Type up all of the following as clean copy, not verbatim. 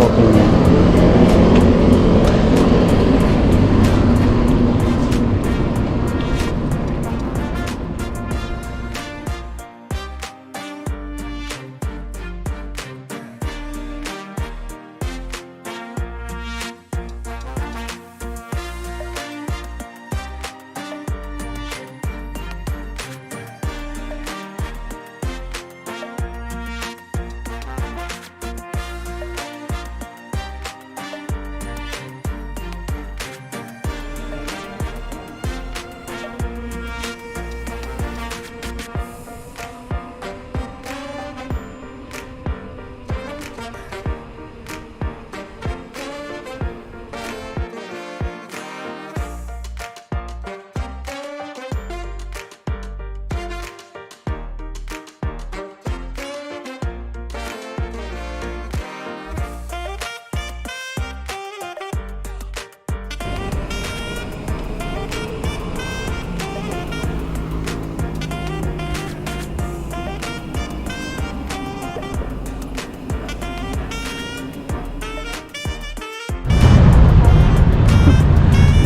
okay na yan.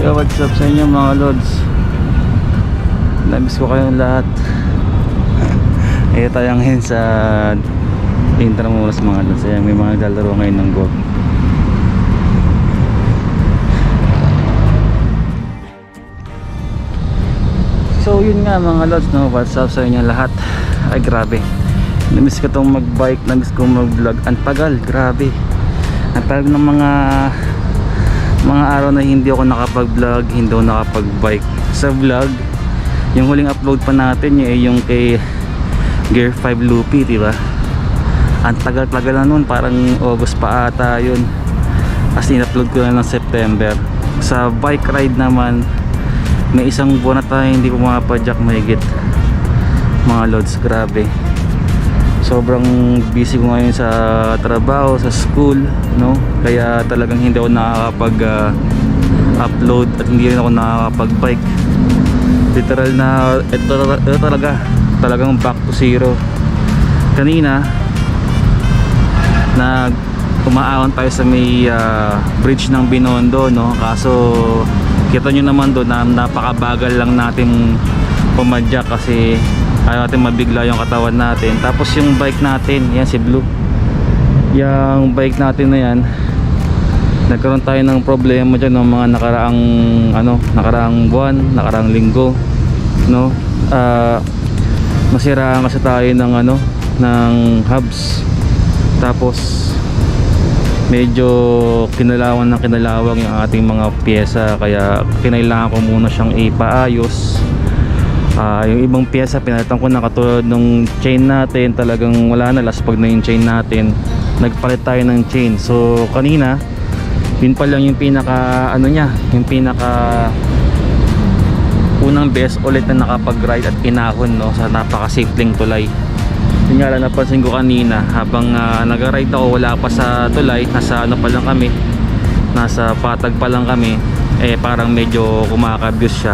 Yo, what's up sa inyo mga lods? Namiss ko kayong lahat. Tayo ngayon sa Intramuros mga lods. Ayan, may mga naglalaro ngayon ng golf. So yun nga mga lods, no? What's up sa inyo lahat? Ay grabe, namiss ko tong mag-bike, namiss ko mag-vlog. Ang tagal, grabe. Ang tagal ng mga araw na hindi ako nakapag-vlog, hindi ako nakapag-bike. Sa vlog, yung huling upload pa natin yung kay Gear 5 Loopy, diba? Ang tagal-tagal na nun, parang August pa ata yun. As in-upload ko na ng September. Sa bike ride naman, may isang buwan na tayo hindi pumapadyak mahigit. Mga lods, grabe. Sobrang busy ko ngayon sa trabaho, sa school, no? Kaya talagang hindi ako nakakapag-upload at hindi rin ako nakakapag-bike. Literal na ito talagang back to zero. Kanina umaahon tayo sa may bridge ng Binondo, no? Kaso kita nyo naman doon na napakabagal lang natin pumadyak kasi ayaw natin mabigla yung katawan natin. Tapos yung bike natin, yan si Blue, yung bike natin na yan, nagkaroon tayo ng problema dyan ng mga nakaraang buwan, nakaraang linggo, no? Masiraan kasi tayo ng hubs. Tapos medyo kinalawang yung ating mga pyesa, kaya kinailangan ko muna siyang ipaayos. Yung ibang pyesa pinalitan ko na, katulad nung chain natin, talagang wala na, laspag na yung chain natin, nagpalit tayo ng chain. So kanina yun pa lang yung pinaka yung pinaka unang best ulit na nakapag-ride at pinahon, no, sa napaka-simpleng tulay. Yun nga lang, napansin ko kanina habang nag-ride ako, wala pa sa tulay, nasa pa lang kami, nasa patag pa lang kami, parang medyo kumakabuse siya.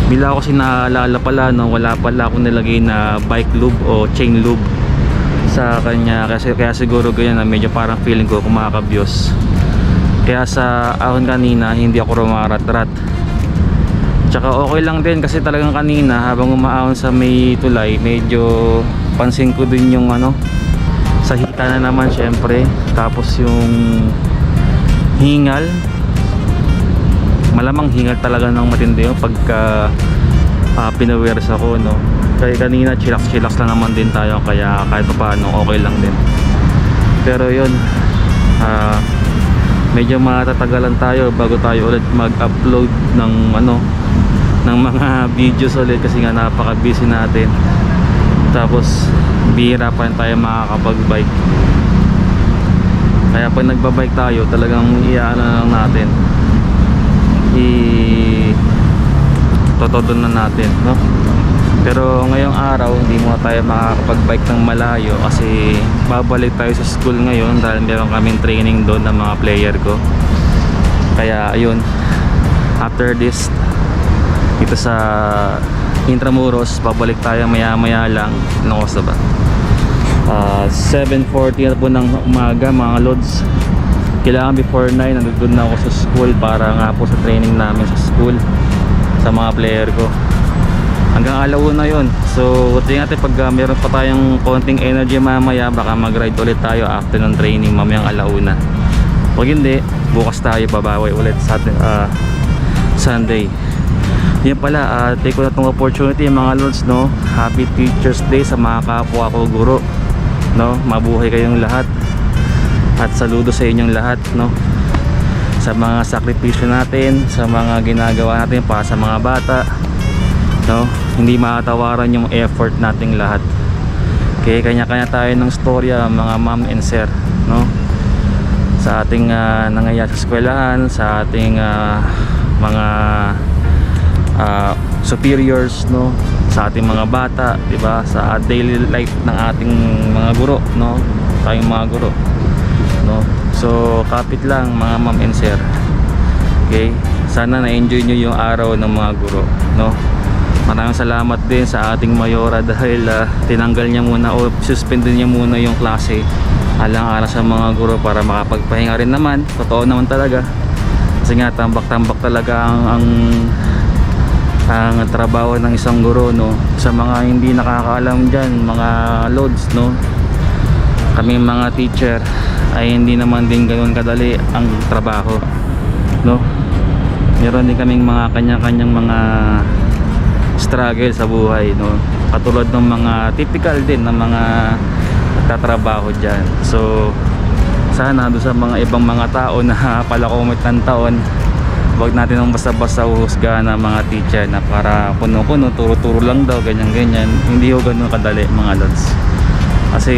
Bila ako sinaalala pala, no, wala pala akong nilagay na bike lube o chain lube sa kanya, kaya siguro ganyan na medyo parang feeling ko kumakabyos. Kaya sa ahon kanina hindi ako rumarat-rat. Tsaka okay lang din kasi talagang kanina habang umaahon sa may tulay, medyo pansin ko din yung sa hita na naman syempre. Tapos yung hingal, malamang hingal talaga ng matindi yung pagka pinawears ako, no? Kaya kanina chillax lang naman din tayo, kaya kahit pa paano okay lang din. Pero yun, medyo matatagalan tayo bago tayo ulit mag-upload ng ng mga videos ulit kasi nga napaka busy natin. Tapos bihira pa rin tayo makakapag-bike. Kaya pag nagbabike tayo, talagang iyaano lang natin, totodo na natin, no? Pero ngayong araw hindi muna tayo makakapag-bike ng malayo kasi babalik tayo sa school ngayon dahil meron kaming training doon ng mga player ko. Kaya ayun, after this dito sa Intramuros, babalik tayo maya maya lang. Ano oras na ba? 7:40 na po ng umaga mga lods. kailangan before 9 nandun na ako sa school para nga po sa training namin sa school sa mga player ko. Hanggang alauna yun. So tingnan natin pag meron pa tayong konting energy mamaya, baka mag-ride ulit tayo after ng training mamayang alauna. Pag hindi, bukas tayo babawi ulit sa Sunday. Yan pala, take ko na itong opportunity mga lords, no? Happy Teachers Day sa mga kapwa ko guro, no? Mabuhay kayong lahat at saludo sa inyong lahat, no? Sa mga sakripisyo natin, sa mga ginagawa natin para sa mga bata, no? Hindi makatawaran yung effort nating lahat. Okay, kanya-kanya tayo ng storya mga ma'am and sir, no? Sa ating nangyayari sa eskwelahan, sa ating mga superiors, no, sa ating mga bata, 'di ba, sa daily life ng ating mga guro, no, tayong mga guro, no. So kapit lang mga ma'am and sir. Okay, sana na-enjoy nyo yung araw ng mga guro, no. Maraming salamat din sa ating mayora dahil tinanggal niya muna o suspended niya muna yung klase alang-alang sa mga guro para makapagpahinga rin naman. Totoo naman talaga kasi nga tambak-tambak talaga ang trabaho ng isang guro, no. Sa mga hindi nakakaalam dyan mga loads, no, kami mga teacher ay hindi naman din ganoon kadali ang trabaho, no. Meron din kaming mga kanya-kanyang mga struggle sa buhay, no, katulad ng mga typical din ng mga nagtatrabaho dyan. So sana doon sa mga ibang mga tao na palakomit ng taon, wag natin ang basta-basta uhusgahan ng mga teacher na para kuno-kuno, turo-turo lang daw, ganyan-ganyan. Hindi ho ganun kadali mga lods. Kasi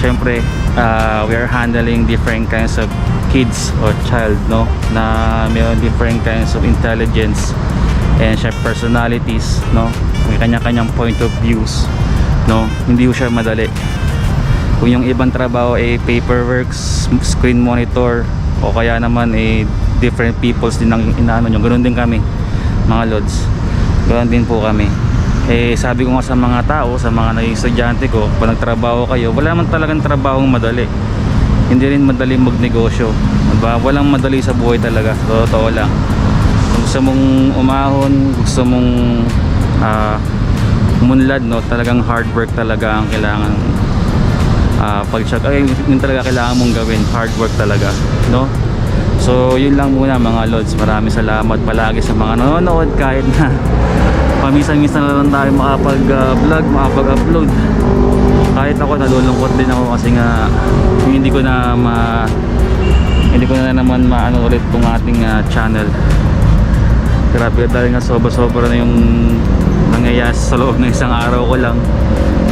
syempre we are handling different kinds of kids or child, no, na mayroon different kinds of intelligence and personalities, no. May kanya-kanyang point of views, no. Hindi ho siya madali. Kung yung ibang trabaho ay paperwork, screen monitor, o kaya naman different peoples din ang inaano nyo, ganoon din kami mga lods, ganoon din po kami. Sabi ko nga sa mga tao, sa mga naging estudyante ko, pag nagtrabaho kayo, wala naman talagang trabahong madali, hindi rin madali magnegosyo, diba? Walang madali sa buhay talaga, totoo lang. Kung gusto mong umahon, gusto mong umunlad, no, talagang hard work talaga ang kailangan. Yun talaga kailangan mong gawin, hard work talaga, no. So yun lang muna mga lods. Maraming salamat palagi sa mga nanonood kahit na paminsan-minsan na lang tayo makapag vlog, makapag-upload. Kahit ako nalulungkot din ako kasi nga hindi ko na naman maano ulit tong ating channel. Grabe dahil nga sobra-sobra na yung nangyayari sa loob ng isang araw ko lang.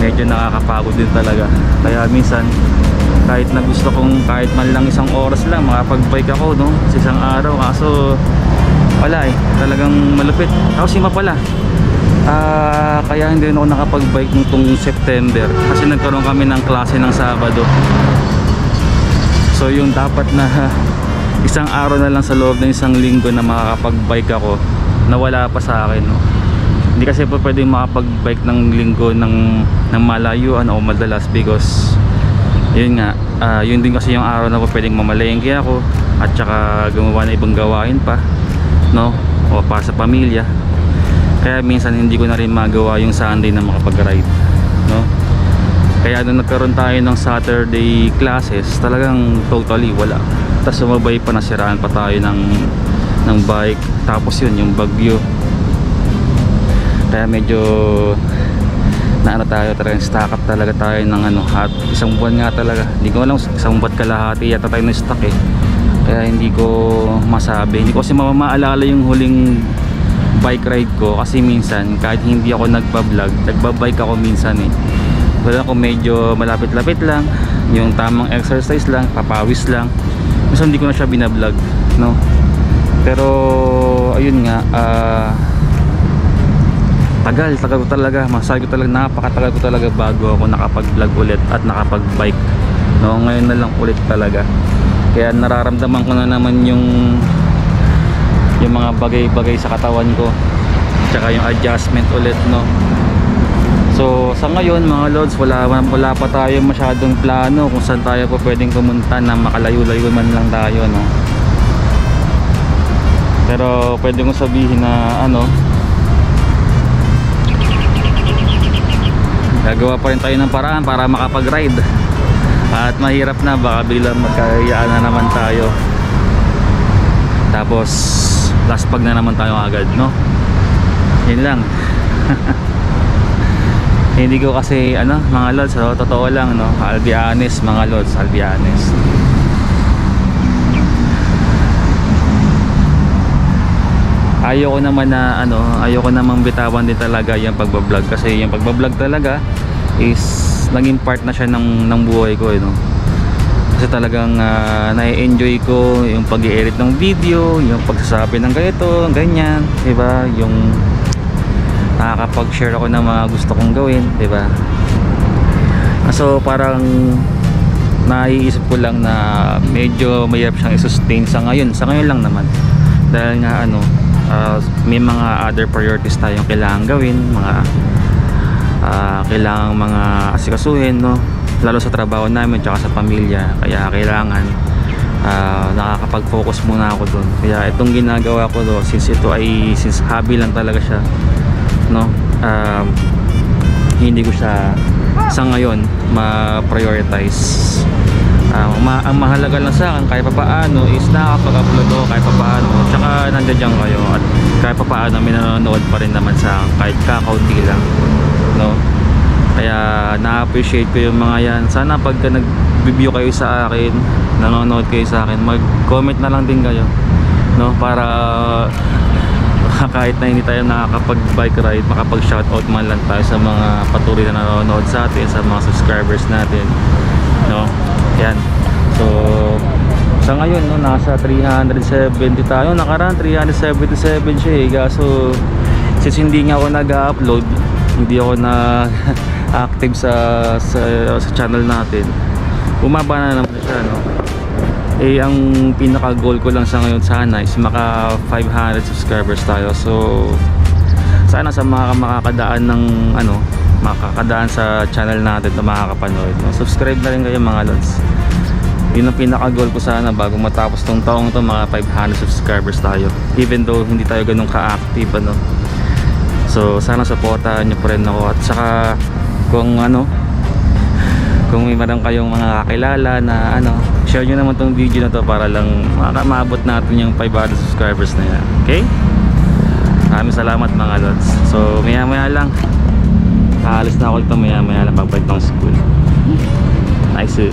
Medyo nakakapagod din talaga. Kaya minsan kahit na gusto kong kahit man lang isang oras lang makapag-bike ako, no, sa isang araw, kaso wala talagang malupit. Tapos ima pala kaya hindi rin ako nakapag-bike nitong September kasi nagkaroon kami ng klase ng Sabado. So yung dapat na isang araw na lang sa loob ng isang linggo na makakapag-bike ako, nawala pa sa akin, no. Hindi kasi po pwedeng makapag-bike ng linggo ng malayuan o madalas because yun nga, yun din kasi yung araw na po pwedeng mamalengke ako at saka gumawa na ibang gawain pa, no, o para sa pamilya. Kaya minsan hindi ko na rin magawa yung Sunday na makapag-ride, no. Kaya nung nagkaroon tayo ng Saturday classes, talagang totally wala. Tapos sumabay pa, nasiraan pa tayo ng bike. Tapos yun, yung bagyo. Kaya medyo tayo talagang stock up talaga tayo ng at isang buwan nga talaga. Hindi ko alam, isang buwan kalahati yata tayo ng stock Kaya hindi ko masabi. Hindi ko kasi maalala yung huling bike ride ko kasi minsan kahit hindi ako nagba-vlog, nagba-bike ako minsan wala ko, medyo malapit-lapit lang, yung tamang exercise lang, papawis lang. Minsan hindi ko na siya binablog, no. Pero ayun nga, tagal ko talaga, masabi ko talaga, napakatagal ko talaga bago ako nakapag-vlog ulit at nakapag-bike, no. Ngayon na lang ulit talaga. Kaya nararamdaman ko na naman yung mga bagay-bagay sa katawan ko, tsaka yung adjustment ulit, no. So sa ngayon mga lods, wala pa tayo masyadong plano kung saan tayo po pwedeng pumunta na makalayo-layo man lang tayo, no. Pero pwede kong sabihin na gagawa pa rin tayo ng paraan para makapag-ride. At mahirap na, baka biglang magkayaan na naman tayo. Tapos last pag na naman tayo agad, no. Yun lang. Hindi ko kasi mga lods, so, totoo lang, no. I'll be honest mga lods, I'll be honest. Ayoko naman na ayoko namang bitawan din talaga yung pagbablog, kasi yung pagbablog talaga is naging part na siya ng buhay ko, no. Kasi talagang na-enjoy ko yung pag-i-edit ng video, yung pagsasabi ng ganito, ganyan, diba? Yung nakakapag-share ako ng mga gusto kong gawin, diba? So parang naiisip ko lang na medyo mahirap siyang i-sustain sa ngayon lang naman, dahil nga may mga other priorities tayong kailangan gawin, mga kailangan mga asikasuhin, no, lalo sa trabaho namin tsaka sa pamilya. Kaya kailangan nakakapag-focus muna ako doon. Kaya itong ginagawa ko since hobby lang talaga siya, no, hindi ko siya sa ngayon ma-prioritize. Ang mahalaga lang sa akin kahit papaano is nakakapag-upload ako kahit papaano, tsaka nandiyan kayo, at kahit papaano may nanonood pa rin naman sa akin kahit kakaunti lang, no. Kaya na-appreciate ko yung mga yan. Sana pagka nag-review kayo sa akin, nanonood kayo sa akin, mag-comment na lang din kayo, no, para kahit na hindi tayo nakakapag-bike ride, makapag-shoutout man lang tayo sa mga patuloy na nanonood sa atin, sa mga subscribers natin, no. Yan. So sa ngayon, no, nasa 370 tayo. Nakaraan 377 siya eh. Kaso since hindi nga ako nag-upload, hindi ako na active sa channel natin, bumaba na naman siya, no. Ang pinaka goal ko lang sa ngayon sana is maka 500 subscribers tayo. So sana sa mga makakadaan ng makakadaan sa channel natin na makakapanood, no, subscribe na rin kayo mga lods. Yun ang pinaka goal ko sana bago matapos tong taong to, mga 500 subscribers tayo, even though hindi tayo ganun ka-active, So sana supportahan nyo pa rin ako. At saka kung may madam kayong mga kakilala na share nyo naman tong video na to para lang maabot natin yung 500 subscribers na yan. Okay? Maraming salamat mga lods. So maya maya lang aalis na ako ito, maya maya lang pagbalik ng school. Nice.